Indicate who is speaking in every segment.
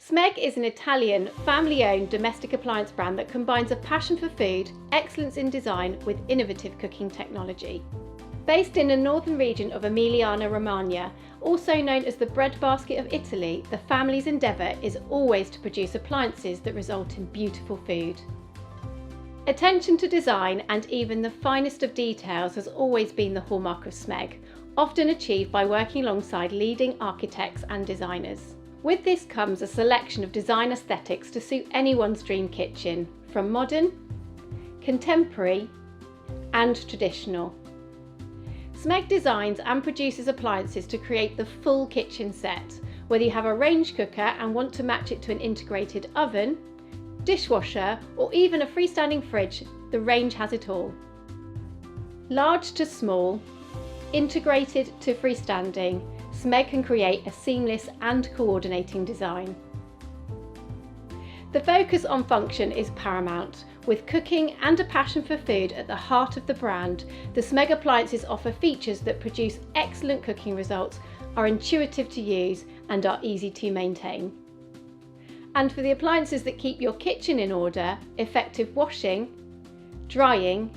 Speaker 1: Smeg is an Italian, family-owned domestic appliance brand that combines a passion for food, excellence in design with innovative cooking technology. Based in the northern region of Emilia-Romagna, also known as the breadbasket of Italy, the family's endeavour is always to produce appliances that result in beautiful food. Attention to design and even the finest of details has always been the hallmark of Smeg, often achieved by working alongside leading architects and designers. With this comes a selection of design aesthetics to suit anyone's dream kitchen, from modern, contemporary and traditional. Smeg designs and produces appliances to create the full kitchen set. Whether you have a range cooker and want to match it to an integrated oven, dishwasher or even a freestanding fridge, the range has it all. Large to small, integrated to freestanding, Smeg can create a seamless and coordinating design. The focus on function is paramount. With cooking and a passion for food at the heart of the brand, the Smeg appliances offer features that produce excellent cooking results, are intuitive to use and are easy to maintain. And for the appliances that keep your kitchen in order, effective washing, drying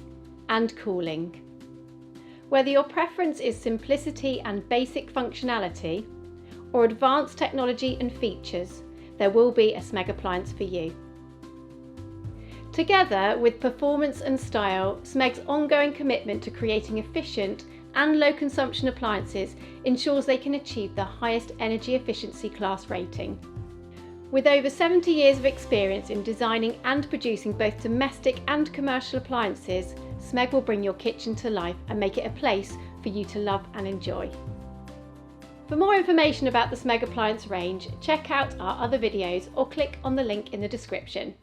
Speaker 1: and cooling. Whether your preference is simplicity and basic functionality, or advanced technology and features, there will be a Smeg appliance for you. Together with performance and style, Smeg's ongoing commitment to creating efficient and low consumption appliances ensures they can achieve the highest energy efficiency class rating. With over 70 years of experience in designing and producing both domestic and commercial appliances, Smeg will bring your kitchen to life and make it a place for you to love and enjoy. For more information about the Smeg appliance range, check out our other videos or click on the link in the description.